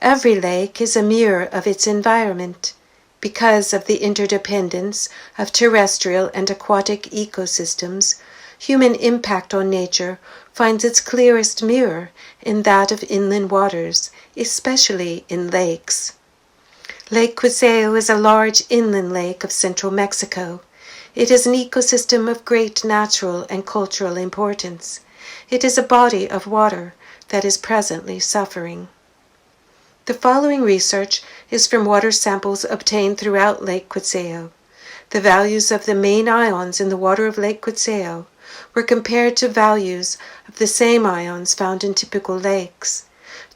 Every lake is a mirror of its environment. Because of the interdependence of terrestrial and aquatic ecosystems, human impact on nature finds its clearest mirror in that of inland waters, especially in lakes. Lake Itsï is a large inland lake of central Mexico. It is an ecosystem of great natural and cultural importance. It is a body of water that is presently suffering. The following research is from water samples obtained throughout Lake Itsï. The values of the main ions in the water of Lake Itsï were compared to values of the same ions found in typical lakes.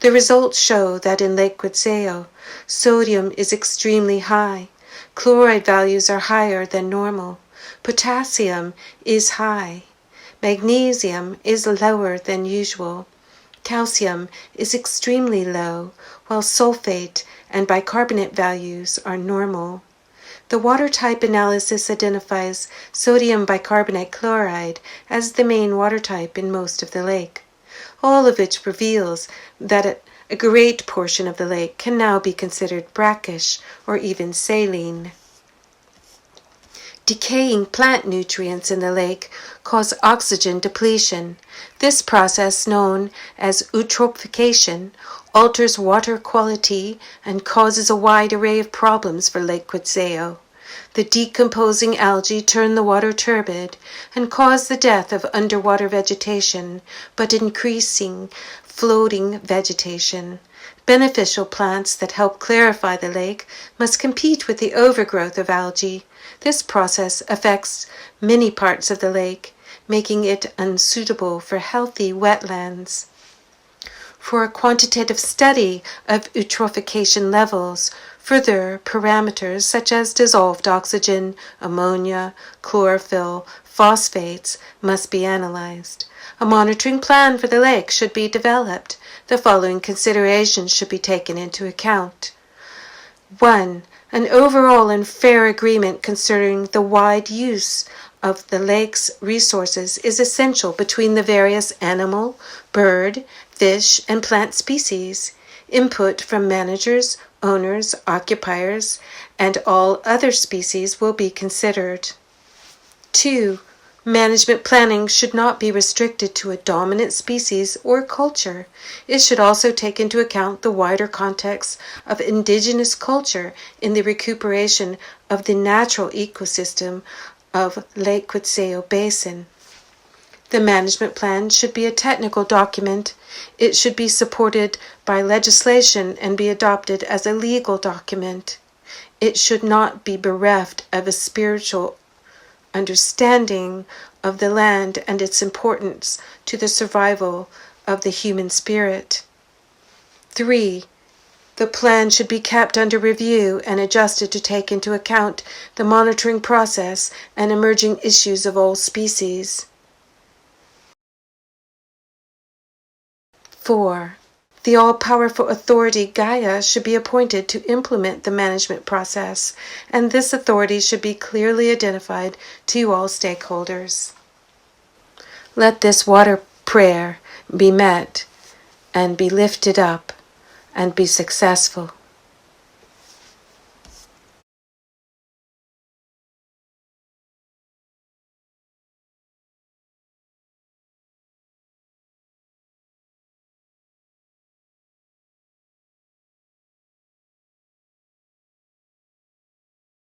The results show that in Lake Itsï, sodium is extremely high, chloride values are higher than normal, potassium is high, magnesium is lower than usual, calcium is extremely low, while sulfate and bicarbonate values are normal. The water type analysis identifies sodium bicarbonate chloride as the main water type in most of the lake, all of which reveals that a great portion of the lake can now be considered brackish or even saline. Decaying plant nutrients in the lake cause oxygen depletion. This process, known as eutrophication, alters water quality and causes a wide array of problems for Lake Itsï. The decomposing algae turn the water turbid and cause the death of underwater vegetation, but increasing floating vegetation. Beneficial plants that help clarify the lake must compete with the overgrowth of algae. This process affects many parts of the lake, making it unsuitable for healthy wetlands. For a quantitative study of eutrophication levels, further parameters such as dissolved oxygen, ammonia, chlorophyll, phosphates must be analyzed. A monitoring plan for the lake should be developed. The following considerations should be taken into account. 1. An overall and fair agreement concerning the wide use of the lake's resources is essential between the various animal, bird, fish, and plant species. Input from managers, owners, occupiers, and all other species will be considered. 2. Management planning should not be restricted to a dominant species or culture. It should also take into account the wider context of indigenous culture in the recuperation of the natural ecosystem of Lake Itsï Basin. The management plan should be a technical document. It should be supported by legislation and be adopted as a legal document. It should not be bereft of a spiritual understanding of the land and its importance to the survival of the human spirit. 3. The plan should be kept under review and adjusted to take into account the monitoring process and emerging issues of all species. 4. The all-powerful authority Gaia should be appointed to implement the management process, and this authority should be clearly identified to all stakeholders. Let this water prayer be met and be lifted up and be successful.